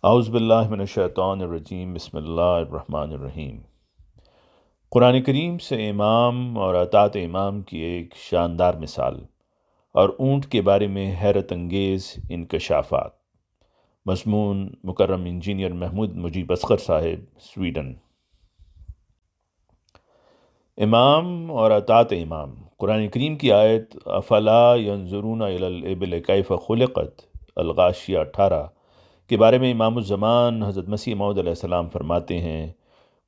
اعوذ باللہ من الشیطان الرجیم، بسم اللہ الرحمن الرحیم۔ قرآن کریم سے امام اور اطاعت امام کی ایک شاندار مثال اور اونٹ کے بارے میں حیرت انگیز انکشافات۔ مضمون مکرم انجینئر محمود مجیب اصغر صاحب، سویڈن۔ امام اور اطاعت امام، قرآن کریم کی آیت افلا ینظرون الی الابل کیف خلقت، الغاشیہ 18 کے بارے میں امام الزمان حضرت مسیح موعود علیہ السلام فرماتے ہیں،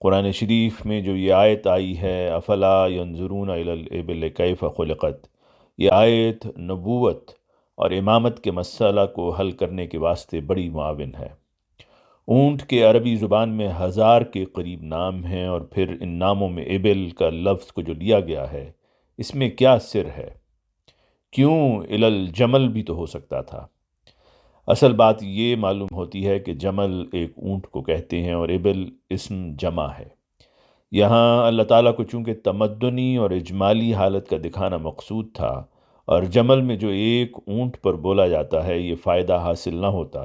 قرآن شریف میں جو یہ آیت آئی ہے افلا ینظرون الی الابل کیف خلقت، یہ آیت نبوت اور امامت کے مسئلہ کو حل کرنے کے واسطے بڑی معاون ہے۔ اونٹ کے عربی زبان میں 1000 کے قریب نام ہیں، اور پھر ان ناموں میں ابل کا لفظ کو جو لیا گیا ہے، اس میں کیا سر ہے؟ کیوں الی الجمل بھی تو ہو سکتا تھا؟ اصل بات یہ معلوم ہوتی ہے کہ جمل ایک اونٹ کو کہتے ہیں اور ابل اسم جمع ہے۔ یہاں اللہ تعالیٰ کو چونکہ تمدنی اور اجمالی حالت کا دکھانا مقصود تھا، اور جمل میں جو ایک اونٹ پر بولا جاتا ہے یہ فائدہ حاصل نہ ہوتا،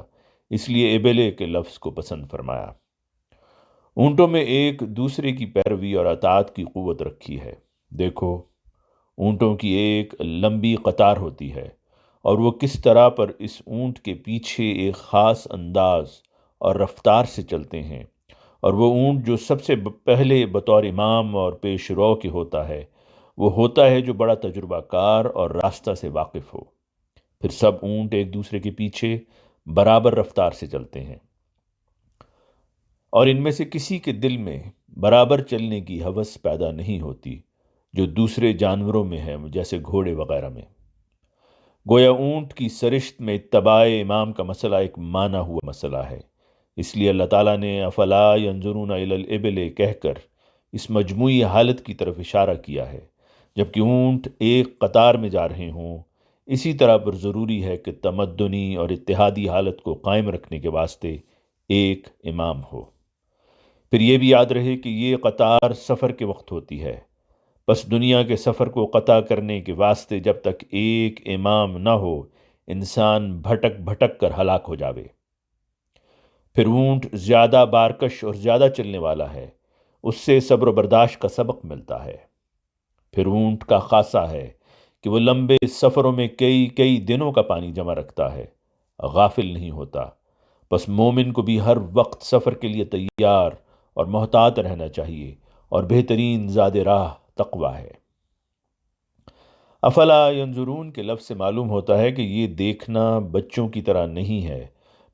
اس لیے ابلے کے لفظ کو پسند فرمایا۔ اونٹوں میں ایک دوسرے کی پیروی اور اطاعت کی قوت رکھی ہے۔ دیکھو، اونٹوں کی ایک لمبی قطار ہوتی ہے، اور وہ کس طرح پر اس اونٹ کے پیچھے ایک خاص انداز اور رفتار سے چلتے ہیں، اور وہ اونٹ جو سب سے پہلے بطور امام اور پیش رو کے ہوتا ہے، وہ ہوتا ہے جو بڑا تجربہ کار اور راستہ سے واقف ہو۔ پھر سب اونٹ ایک دوسرے کے پیچھے برابر رفتار سے چلتے ہیں، اور ان میں سے کسی کے دل میں برابر چلنے کی ہوس پیدا نہیں ہوتی جو دوسرے جانوروں میں ہے، جیسے گھوڑے وغیرہ میں۔ گویا اونٹ کی سرشت میں اتباع امام کا مسئلہ ایک مانا ہوا مسئلہ ہے، اس لیے اللہ تعالیٰ نے افلا ینظرون الی الابل کہہ کر اس مجموعی حالت کی طرف اشارہ کیا ہے۔ جبکہ اونٹ ایک قطار میں جا رہے ہوں، اسی طرح پر ضروری ہے کہ تمدنی اور اتحادی حالت کو قائم رکھنے کے واسطے ایک امام ہو۔ پھر یہ بھی یاد رہے کہ یہ قطار سفر کے وقت ہوتی ہے، بس دنیا کے سفر کو قطع کرنے کے واسطے جب تک ایک امام نہ ہو، انسان بھٹک بھٹک کر ہلاک ہو جاوے۔ پھر اونٹ زیادہ بارکش اور زیادہ چلنے والا ہے، اس سے صبر و برداشت کا سبق ملتا ہے۔ پھر اونٹ کا خاصہ ہے کہ وہ لمبے سفروں میں کئی کئی دنوں کا پانی جمع رکھتا ہے، غافل نہیں ہوتا۔ بس مومن کو بھی ہر وقت سفر کے لیے تیار اور محتاط رہنا چاہیے، اور بہترین زاد راہ تقویٰ ہے۔ افلا ینظرون کے لفظ سے معلوم ہوتا ہے کہ یہ دیکھنا بچوں کی طرح نہیں ہے،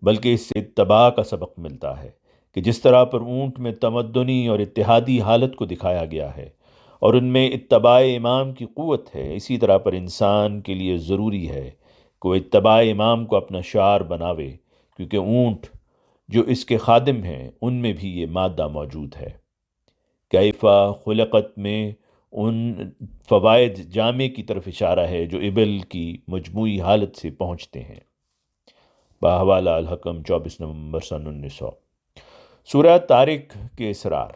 بلکہ اس سے اتباع کا سبق ملتا ہے کہ جس طرح پر اونٹ میں تمدنی اور اتحادی حالت کو دکھایا گیا ہے اور ان میں اتباع امام کی قوت ہے، اسی طرح پر انسان کے لیے ضروری ہے کہ وہ اتباع امام کو اپنا شعار بناوے، کیونکہ اونٹ جو اس کے خادم ہیں ان میں بھی یہ مادہ موجود ہے۔ کیفا خلقت میں ان فوائد جامع کی طرف اشارہ ہے جو ابل کی مجموعی حالت سے پہنچتے ہیں۔ بحوالہ الحکم 24 نومبر سن 1900۔ سورہ طارق کے اسرار۔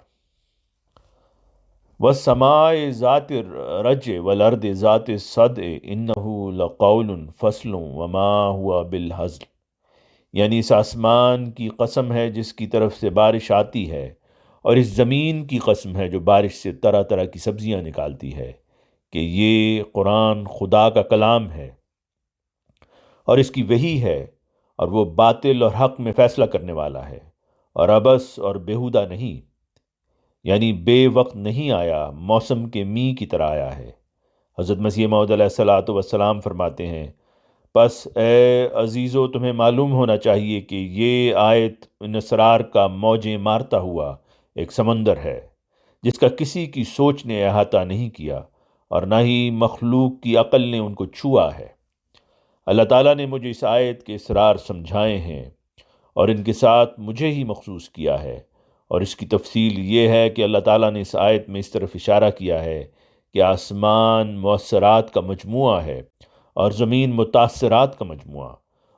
وَالسَّمَاءِ ذَاتِ الرَّجْعِ وَالْأَرْضِ ذَاتِ الصَّدْعِ إِنَّهُ لَقَوْلٌ فَصْلٌ وَمَا هُوَ بِالْهَزْلِ، یعنی اس آسمان کی قسم ہے جس کی طرف سے بارش آتی ہے، اور اس زمین کی قسم ہے جو بارش سے طرح طرح کی سبزیاں نکالتی ہے، کہ یہ قرآن خدا کا کلام ہے اور اس کی وحی ہے، اور وہ باطل اور حق میں فیصلہ کرنے والا ہے، اور عبث اور بیہودہ نہیں، یعنی بے وقت نہیں آیا، موسم کے می کی طرح آیا ہے۔ حضرت مسیح موعود علیہ السلام فرماتے ہیں، پس اے عزیزو، تمہیں معلوم ہونا چاہیے کہ یہ آیت ان اسرار کا موجیں مارتا ہوا ایک سمندر ہے جس کا کسی کی سوچ نے احاطہ نہیں کیا، اور نہ ہی مخلوق کی عقل نے ان کو چھوا ہے۔ اللہ تعالیٰ نے مجھے اس آیت کے اسرار سمجھائے ہیں اور ان کے ساتھ مجھے ہی مخصوص کیا ہے، اور اس کی تفصیل یہ ہے کہ اللہ تعالیٰ نے اس آیت میں اس طرف اشارہ کیا ہے کہ آسمان مؤثرات کا مجموعہ ہے اور زمین متاثرات کا مجموعہ،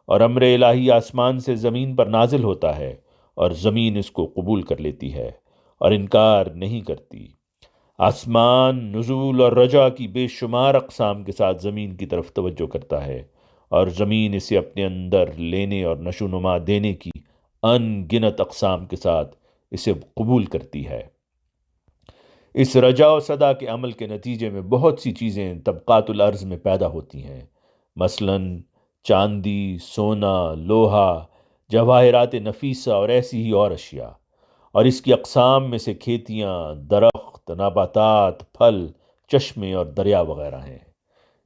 اور امر الہی آسمان سے زمین پر نازل ہوتا ہے اور زمین اس کو قبول کر لیتی ہے اور انکار نہیں کرتی۔ آسمان نزول اور رجع کی بے شمار اقسام کے ساتھ زمین کی طرف توجہ کرتا ہے، اور زمین اسے اپنے اندر لینے اور نشو و نما دینے کی ان گنت اقسام کے ساتھ اسے قبول کرتی ہے۔ اس رجا و صدا کے عمل کے نتیجے میں بہت سی چیزیں طبقات الارض میں پیدا ہوتی ہیں، مثلاً چاندی، سونا، لوہا، جواہرات نفیسہ اور ایسی ہی اور اشیاء، اور اس کی اقسام میں سے کھیتیاں، درخت، نباتات، پھل، چشمے اور دریا وغیرہ ہیں۔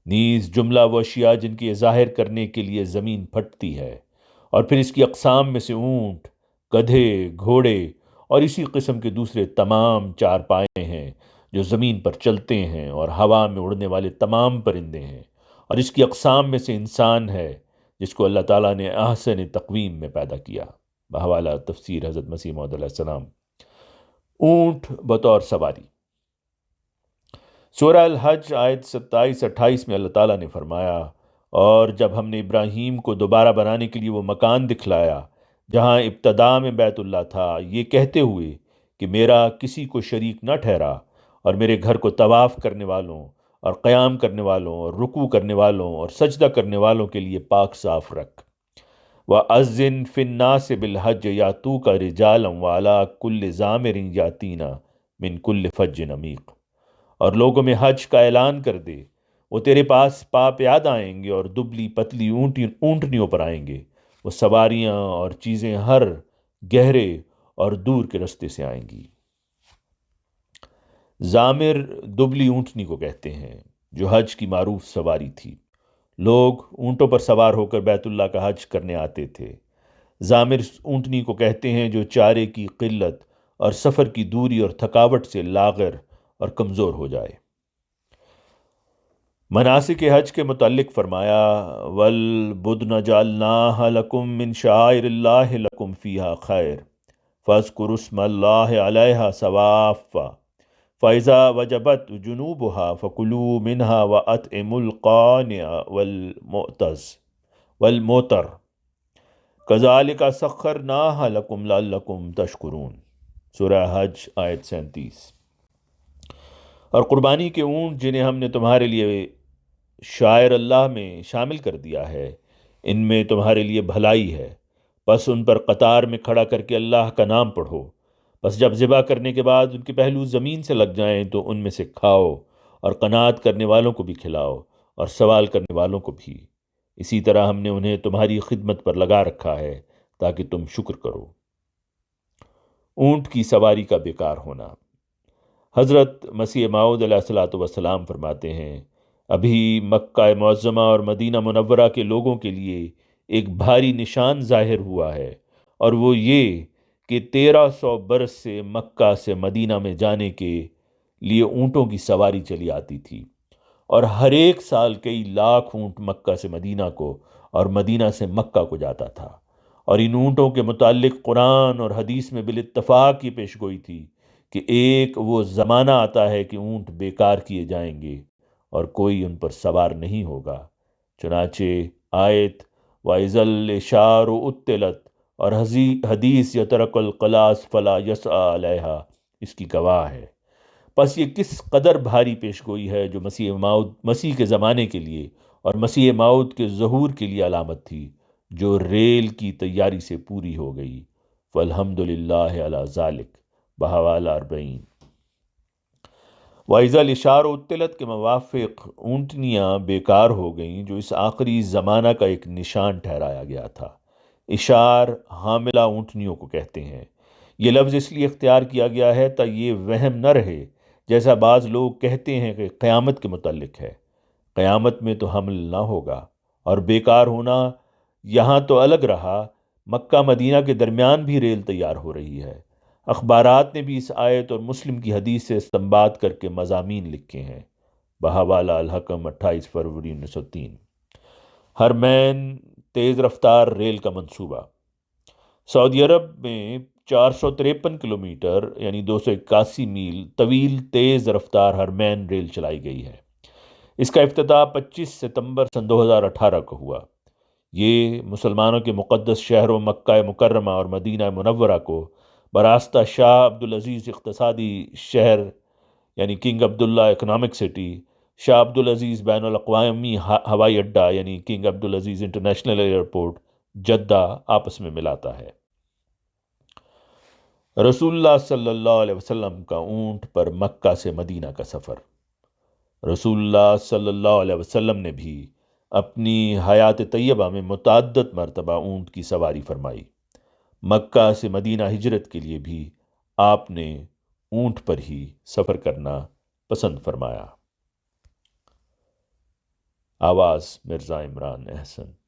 نیز جملہ وہ اشیاء جن کی ظاہر کرنے کے لیے زمین پھٹتی ہے، اور پھر اس کی اقسام میں سے اونٹ، گدھے، گھوڑے اور اسی قسم کے دوسرے تمام چار پائے ہیں جو زمین پر چلتے ہیں، اور ہوا میں اڑنے والے تمام پرندے ہیں، اور اس کی اقسام میں سے انسان ہے جس کو اللہ تعالیٰ نے احسن تقویم میں پیدا کیا۔ بحوالہ تفسیر حضرت مسیح موعود علیہ السلام۔ اونٹ بطور سواری۔ سورہ الحج آیت 27-28 میں اللہ تعالیٰ نے فرمایا، اور جب ہم نے ابراہیم کو دوبارہ بنانے کے لیے وہ مکان دکھلایا جہاں ابتدا میں بیت اللہ تھا، یہ کہتے ہوئے کہ میرا کسی کو شریک نہ ٹھہرا، اور میرے گھر کو طواف کرنے والوں اور قیام کرنے والوں اور رکوع کرنے والوں اور سجدہ کرنے والوں کے لیے پاک صاف رکھ۔ وَأَذِّن فِي النَّاسِ بِالْحَجِّ يَأْتُوكَ رِجَالًا وَعَلَىٰ كُلِّ ضَامِرٍ يَأْتِينَ مِنْ كُلِّ فَجٍّ عَمِيقٍ۔ اور لوگوں میں حج کا اعلان کر دے، وہ تیرے پاس پا پیاد آئیں گے اور دبلی پتلی اونٹنیوں پر آئیں گے، وہ سواریاں اور چیزیں ہر گہرے اور دور کے رستے سے آئیں گی۔ ضامر دبلی اونٹنی کو کہتے ہیں جو حج کی معروف سواری تھی۔ لوگ اونٹوں پر سوار ہو کر بیت اللہ کا حج کرنے آتے تھے۔ ضامر اونٹنی کو کہتے ہیں جو چارے کی قلت اور سفر کی دوری اور تھکاوٹ سے لاغر اور کمزور ہو جائے۔ مناسک حج کے متعلق فرمایا، وَالْبُدْنَ جَعَلْنَاهَا لَكُم مِّن شَعَائِرِ اللَّهِ لَكُمْ فِيهَا خَيْرٌ فَاذْكُرُوا اسْمَ اللَّهِ عَلَيْهَا صَوَافَّ فَإِذَا وَجَبَتْ جُنُوبُهَا فَكُلُوا مِنْهَا وَأَطْعِمُوا الْقَانِعَ وَالْمُعْتَرَّ كَذَلِكَ سَخَّرْنَاهَا لَكُمْ لَعَلَّكُمْ تَشْكُرُونَ۔ سورہ حج آیت 37۔ اور قربانی کے اونٹ جنہیں ہم نے تمہارے لیے شاعر اللہ میں شامل کر دیا ہے، ان میں تمہارے لیے بھلائی ہے، بس ان پر قطار میں کھڑا کر کے اللہ کا نام پڑھو، بس جب ذبح کرنے کے بعد ان کے پہلو زمین سے لگ جائیں تو ان میں سے کھاؤ، اور قناعت کرنے والوں کو بھی کھلاؤ اور سوال کرنے والوں کو بھی۔ اسی طرح ہم نے انہیں تمہاری خدمت پر لگا رکھا ہے تاکہ تم شکر کرو۔ اونٹ کی سواری کا بیکار ہونا۔ حضرت مسیح موعود علیہ الصلوۃ والسلام فرماتے ہیں، ابھی مکہ معظمہ اور مدینہ منورہ کے لوگوں کے لیے ایک بھاری نشان ظاہر ہوا ہے، اور وہ یہ کہ 1300 برس سے مکہ سے مدینہ میں جانے کے لیے اونٹوں کی سواری چلی آتی تھی، اور ہر ایک سال کئی لاکھ اونٹ مکہ سے مدینہ کو اور مدینہ سے مکہ کو جاتا تھا، اور ان اونٹوں کے متعلق قرآن اور حدیث میں بالاتفاق یہ پیش گوئی تھی کہ ایک وہ زمانہ آتا ہے کہ اونٹ بیکار کیے جائیں گے اور کوئی ان پر سوار نہیں ہوگا۔ چنانچہ آیت وَإِذَا الْعِشَارُ عُطِّلَتْ اور حدیث یترک القلاص فلا یسعى علیہا اس کی گواہ ہے۔ پس یہ کس قدر بھاری پیش گوئی ہے جو مسیح کے زمانے کے لیے اور مسیح موعود کے ظہور کے لیے علامت تھی، جو ریل کی تیاری سے پوری ہو گئی۔ فالحمدللہ علی ذالک۔ بحوالہ 40۔ وَإِذَا الْعِشَارُ عُطِّلَتْ کے موافق اونٹنیاں بیکار ہو گئیں، جو اس آخری زمانہ کا ایک نشان ٹھہرایا گیا تھا۔ اشار حاملہ اونٹنیوں کو کہتے ہیں۔ یہ لفظ اس لیے اختیار کیا گیا ہے تا یہ وہم نہ رہے جیسا بعض لوگ کہتے ہیں کہ قیامت کے متعلق ہے۔ قیامت میں تو حمل نہ ہوگا، اور بیکار ہونا یہاں تو الگ رہا، مکہ مدینہ کے درمیان بھی ریل تیار ہو رہی ہے۔ اخبارات نے بھی اس آیت اور مسلم کی حدیث سے استنباط کر کے مضامین لکھے ہیں۔ بحوالہ الحکم 28 فروری 1903۔ حرمین تیز رفتار ریل کا منصوبہ۔ سعودی عرب میں 453 کلومیٹر یعنی 281 میل طویل تیز رفتار حرمین ریل چلائی گئی ہے۔ اس کا افتتاح 25 ستمبر سن 2018 کو ہوا۔ یہ مسلمانوں کے مقدس شہروں مکہ مکرمہ اور مدینہ منورہ کو براستہ شاہ عبدالعزیز اقتصادی شہر یعنی کنگ عبداللہ اکنامک سٹی، شاہ عبدالعزیز بین الاقوامی ہوائی اڈہ یعنی king Abdulaziz international airport Jeddah آپس میں ملاتا ہے۔ رسول اللہ صلی اللہ علیہ وسلم کا اونٹ پر مکہ سے مدینہ کا سفر۔ رسول اللہ صلی اللہ علیہ وسلم نے بھی اپنی حیات طیبہ میں متعدد مرتبہ اونٹ کی سواری فرمائی۔ مکہ سے مدینہ ہجرت کے لیے بھی آپ نے اونٹ پر ہی سفر کرنا پسند فرمایا۔ آواز مرزا عمران احسن۔